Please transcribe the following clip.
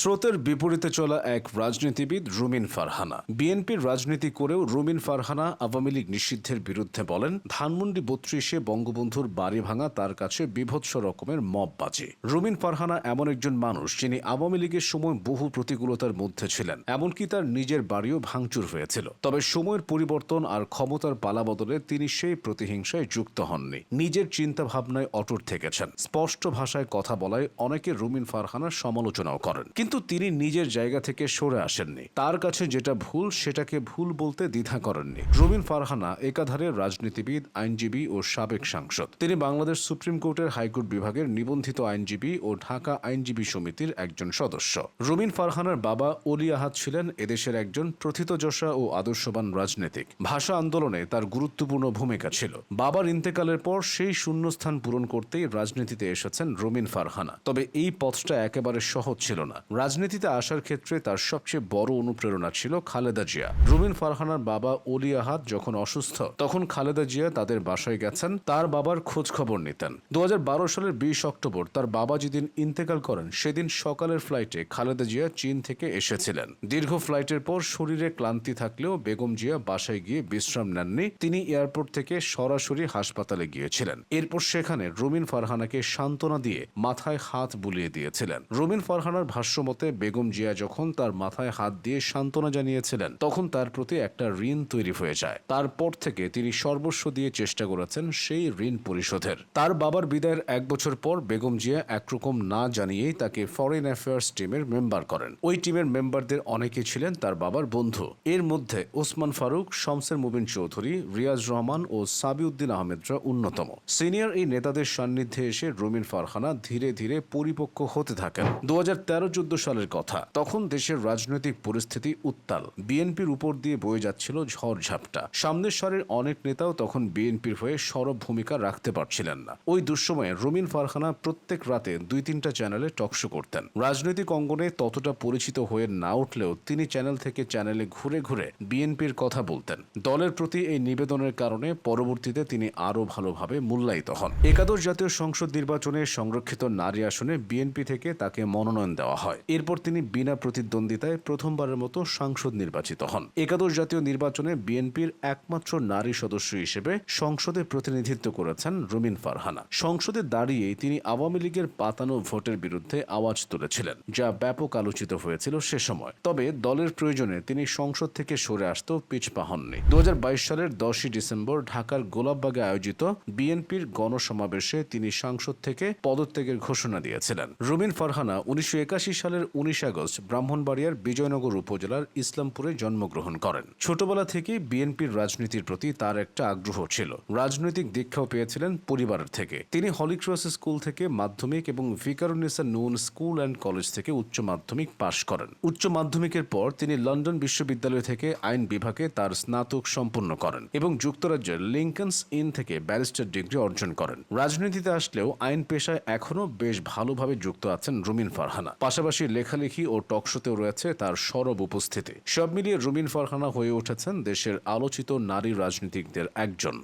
স্রোতের বিপরীতে চলা এক রাজনীতিবিদ রুমিন ফারহানা। বিএনপির রাজনীতি করেও রুমিন ফারহানা আওয়ামী লীগ নিষিদ্ধের বিরুদ্ধে বলেন, ধানমন্ডি ৩২-এ বঙ্গবন্ধুর বাড়ি ভাঙা তার কাছে বীভৎস রকমের মববাজি। রুমিন ফারহানা এমন একজন মানুষ যিনি আওয়ামী লীগের সময় বহু প্রতিকূলতার মধ্যে ছিলেন, এমনকি তার নিজের বাড়িও ভাঙচুর হয়েছিল। তবে সময়ের পরিবর্তন আর ক্ষমতার পালাবদলে তিনি সেই প্রতিহিংসায় যুক্ত হননি, নিজের চিন্তা ভাবনায় অটুট থেকেছেন। স্পষ্ট ভাষায় কথা বলায় অনেকে রুমিন ফারহানার সমালোচনাও করেন, কিন্তু তিনি নিজের জায়গা থেকে সরে আসেননি। তার কাছে যেটা ভুল সেটাকে ভুল বলতে দ্বিধা করেননি। রুমিন ফারহানা একাধারে রাজনীতিবিদ, আইনজীবী ও সাবেক সাংসদ। তিনি বাংলাদেশ সুপ্রিম কোর্টের হাইকোর্ট বিভাগের নিবন্ধিত আইনজীবী ও ঢাকা আইনজীবী সমিতির একজন সদস্য। রুমিন ফারহানার বাবা অলি আহাদ ছিলেন এদেশের একজন প্রথিতযশা ও আদর্শবান রাজনীতিক। ভাষা আন্দোলনে তার গুরুত্বপূর্ণ ভূমিকা ছিল। বাবার ইন্তেকালের পর সেই শূন্যস্থান পূরণ করতেই রাজনীতিতে এসেছেন রুমিন ফারহানা। তবে এই পথটা একেবারে সহজ ছিল না। রাজনীতিতে আসার ক্ষেত্রে তার সবচেয়ে বড় অনুপ্রেরণা ছিল খালেদা জিয়া। রুমিন ফারহানার বাবা অলি আহাদ যখন অসুস্থ, তখন খালেদা জিয়া তাদের বাসায় গেছেন, তার বাবার খোঁজ খবর নিতেন। ২০১২ সালের ২০ অক্টোবর তার বাবা যেদিন ইন্তেকাল করেন, সেদিন সকালের ফ্লাইটে খালেদা জিয়া চীন থেকে এসেছিলেন। দীর্ঘ ফ্লাইটের পর শরীরে ক্লান্তি থাকলেও বেগম জিয়া বাসায় গিয়ে বিশ্রাম নেননি। তিনি এয়ারপোর্ট থেকে সরাসরি হাসপাতালে গিয়েছিলেন। এরপর সেখানে রুমিন ফারহানাকে সান্ত্বনা দিয়ে মাথায় হাত বুলিয়ে দিয়েছিলেন। রুমিন ফারহানার ভাষ্যমতে, বেগম জিয়া যখন তার মাথায় হাত দিয়ে সান্ত্বনা জানিয়েছিলেন, তখন তার প্রতি একটা ঋণ তৈরি হয়ে যায়। তারপর থেকে তিনি সর্বস্ব দিয়ে চেষ্টা করেছেন সেই ঋণ পরিশোধের। তার বাবার বিদায়ের ১ বছর পর বেগম জিয়া একরকম না জানিয়েই তাকে ফরেন অ্যাফেয়ার্স টিমের মেম্বার করেন। ওই টিমের মেম্বারদের অনেকে ছিলেন তার বাবার বন্ধু। এর মধ্যে ওসমান ফারুক, শমসের মুবিন চৌধুরী, রিয়াজ রহমান ও সাবিউদ্দিন আহমেদরা অন্যতম। সিনিয়র এই নেতাদের সান্নিধ্যে এসে রুমিন ফারহানা ধীরে ধীরে পরিপক্ক হতে থাকেন। ২০১৩-১৪ সালের কথা। তখন দেশের রাজনৈতিক পরিস্থিতি উত্তাল। বিএনপির উপর দিয়ে বয়ে যাচ্ছিল ঝড়ঝাপটা। সামনের সারির অনেক নেতাও তখন বিএনপির হয়ে সরব ভূমিকা রাখতে পারছিলেন না। ওই দুঃসময়ে রুমিন ফারহানা প্রত্যেক রাতে ২-৩টা চ্যানেলে টকশো করতেন। রাজনৈতিক অঙ্গনে ততটা পরিচিত হয়ে না উঠলেও তিনি চ্যানেল থেকে চ্যানেলে ঘুরে ঘুরে বিএনপির কথা বলতেন। দলের প্রতি এই নিবেদনের কারণে পরবর্তীতে তিনি আরও ভালোভাবে মূল্যায়িত হন। একাদশ জাতীয় সংসদ নির্বাচনে সংরক্ষিত নারী আসনে বিএনপি থেকে তাকে মনোনয়ন দেওয়া হয়। এরপর তিনি বিনা প্রতিদ্বন্দ্বিতায় প্রথমবারের মতো সাংসদ নির্বাচিত হন। একাদশ জাতীয় নির্বাচনে বিএনপির একমাত্র নারী সদস্য হিসেবে সংসদে প্রতিনিধিত্ব করেছেন রুমিন ফারহানা। সংসদে দাঁড়িয়েই তিনি আওয়ামী লীগের পাতানো ভোটের বিরুদ্ধে আওয়াজ তুলেছিলেন, যা ব্যাপক আলোচিত হয়েছিল সে সময়। তবে দলের প্রয়োজনে তিনি সংসদ থেকে সরে আসতেও পিছপা হননি। ২০২২ সালের ১০ই ডিসেম্বর ঢাকার গোলাপবাগে আয়োজিত বিএনপির গণসমাবেশে তিনি সংসদ থেকে পদত্যাগের ঘোষণা দিয়েছিলেন। রুমিন ফারহানা ১৯৮১ সালের ১৯ আগস্ট ব্রাহ্মণবাড়িয়ার বিজয়নগর উপজেলার ইসলামপুরে জন্মগ্রহণ করেন। ছোটবেলা থেকেই বিএনপির রাজনীতির প্রতি তার একটা আগ্রহ ছিল। রাজনৈতিক দীক্ষাও পেয়েছিলেন পরিবারের থেকে। তিনি হলিক্রস স্কুল থেকে মাধ্যমিক এবং ভিকারুন্নিসা নূন স্কুল অ্যান্ড কলেজ থেকে উচ্চ মাধ্যমিক পাশ করেন। উচ্চ মাধ্যমিকের পর তিনি লন্ডন বিশ্ববিদ্যালয় থেকে আইন বিভাগে তার স্নাতক সম্পন্ন করেন এবং যুক্তরাজ্যের লিঙ্কনস ইন থেকে ব্যারিস্টার ডিগ্রি অর্জন করেন। রাজনীতিতে আসলেও আইন পেশায় এখনও বেশ ভালোভাবে যুক্ত আছেন রুমিন ফারহানা। পাশাপাশি লেখালেখি ও টকশোতেও রয়েছে তার সরব উপস্থিতি। সব মিলিয়ে রুমিন ফারহানা হয়ে উঠেছেন দেশের আলোচিত নারী রাজনীতিকদের একজন।